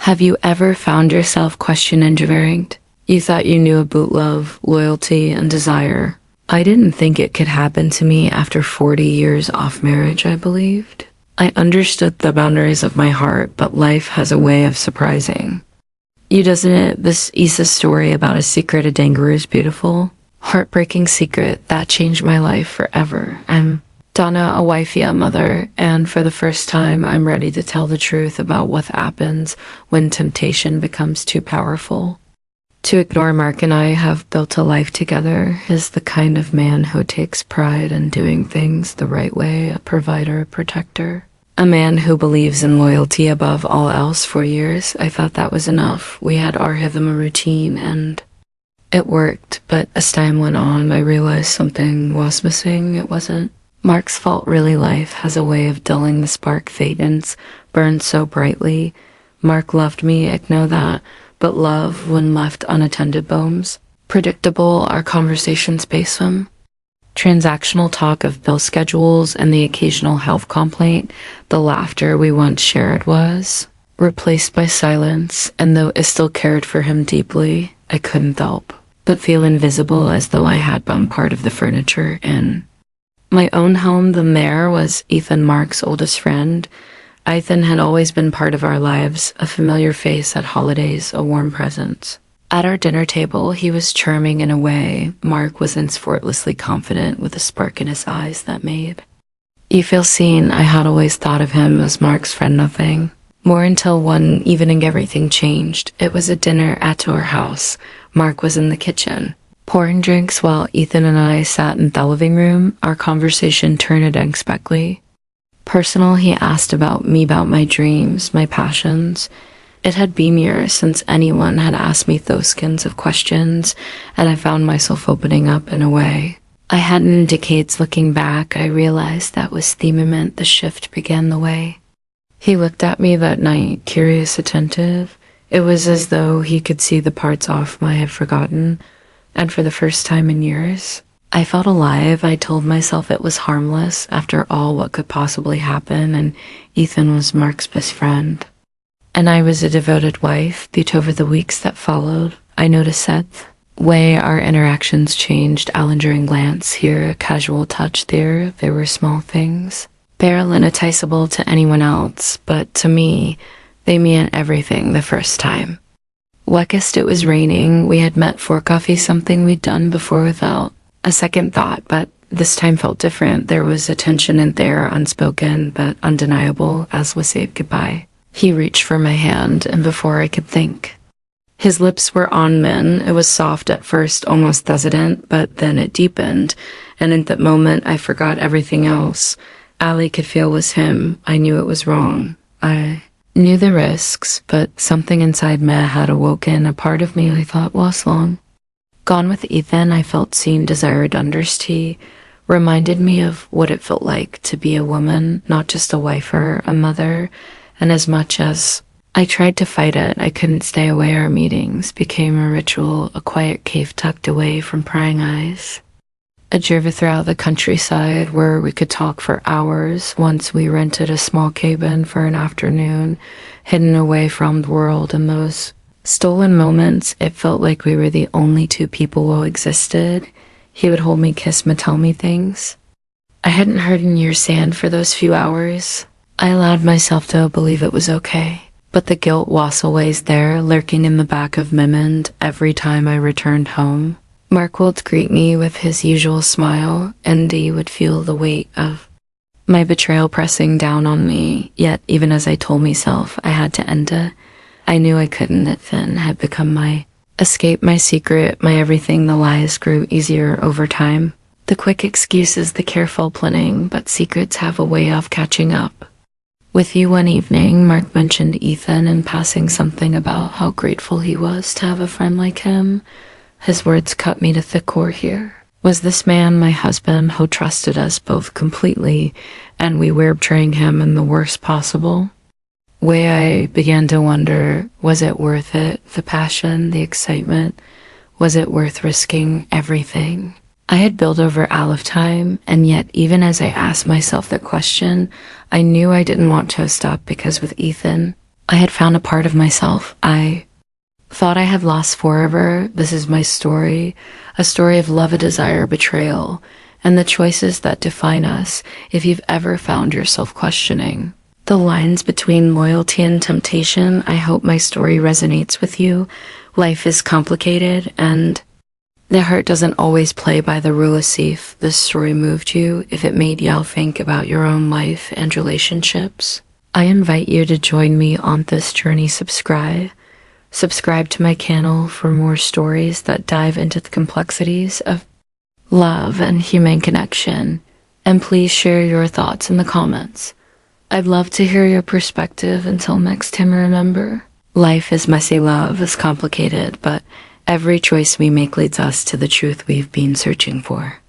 Have you ever found yourself question engineering? You thought you knew about love, loyalty, and desire. I didn't think it could happen to me after 40 years off marriage, I believed. I understood the boundaries of my heart, but life has a way of surprising. You doesn't it? This is a story about a secret of Dangaroo is beautiful. Heartbreaking secret that changed my life forever. I'm Donna, a wifey, a mother, and for the first time, I'm ready to tell the truth about what happens when temptation becomes too powerful. To ignore Mark and I have built a life together is the kind of man who takes pride in doing things the right way, a provider, a protector. A man who believes in loyalty above all else. For years, I thought that was enough. We had our rhythm, a routine, and it worked. But as time went on, I realized something was missing. It wasn't Mark's fault, really. Life has a way of dulling the spark fadens, burned so brightly. Mark loved me, I know that, but love, when left unattended, bones. Predictable, our conversations base them. Transactional talk of bill schedules and the occasional health complaint. The laughter we once shared was replaced by silence, and though I still cared for him deeply, I couldn't help but feel invisible, as though I had been part of the furniture in my own home. The mayor was Ethan, Mark's oldest friend. Ethan had always been part of our lives, a familiar face at holidays, a warm presence. At our dinner table, he was charming in a way. Mark was effortlessly confident, with a spark in his eyes that made you feel seen. I had always thought of him as Mark's friend, nothing more, until one evening everything changed. It was a dinner at our house. Mark was in the kitchen, pouring drinks while Ethan and I sat in the living room. Our conversation turned unexpectedly personal. He asked about me, about my dreams, my passions. It had been years since anyone had asked me those kinds of questions, and I found myself opening up in a way I hadn't in decades. Looking back, I realized that was the moment the shift began. The way he looked at me that night, curious, attentive. It was as though he could see the parts off I had forgotten. And for the first time in years, I felt alive. I told myself it was harmless. After all, what could possibly happen? And Ethan was Mark's best friend, and I was a devoted wife. But over the weeks that followed, I noticed that way our interactions changed. A lingering glance here, a casual touch there. There were small things, barely noticeable to anyone else, but to me, they meant everything the first time. Weakest, it was raining. We had met for coffee, something we'd done before without a second thought, but this time felt different. There was a tension in there, unspoken but undeniable, as we said goodbye. He reached for my hand, and before I could think, his lips were on mine. It was soft at first, almost hesitant, but then it deepened, and in that moment I forgot everything else. All I could feel was him. I knew it was wrong. I knew the risks, but something inside me had awoken. A part of me I thought was long gone. With Ethan, I felt seen, desired, understood. He reminded me of what it felt like to be a woman, not just a wife or a mother. And as much as I tried to fight it, I couldn't stay away. Our meetings became a ritual, a quiet cave tucked away from prying eyes. A drive throughout the countryside where we could talk for hours. Once we rented a small cabin for an afternoon, hidden away from the world. In those stolen moments, it felt like we were the only two people who existed. He would hold me, kiss me, tell me things I hadn't heard in years. Sand for those few hours, I allowed myself to believe it was okay. But the guilt was always there, lurking in the back of my mind. Every time I returned home, Mark would greet me with his usual smile, and he would feel the weight of my betrayal pressing down on me. Yet, even as I told myself I had to end it, I knew I couldn't. It then had become my escape, my secret, my everything. The lies grew easier over time. The quick excuses, the careful planning, but secrets have a way of catching up with you. One evening, Mark mentioned Ethan in passing, something about how grateful he was to have a friend like him. His words cut me to the core. Here was this man, my husband, who trusted us both completely, and we were betraying him in the worst possible way. I began to wonder, was it worth it? The passion, the excitement, was it worth risking everything I had built over all of time? And yet, even as I asked myself that question, I knew I didn't want to stop, because with Ethan, I had found a part of myself I thought I had lost forever. This is my story, a story of love, a desire, betrayal, and the choices that define us. If you've ever found yourself questioning the lines between loyalty and temptation, I hope my story resonates with you. Life is complicated, and the heart doesn't always play by the rules. If this story moved you, if it made you think about your own life and relationships, I invite you to join me on this journey. Subscribe to my channel for more stories that dive into the complexities of love and human connection. And please share your thoughts in the comments. I'd love to hear your perspective. Until next time, remember, life is messy, love is complicated, but every choice we make leads us to the truth we've been searching for.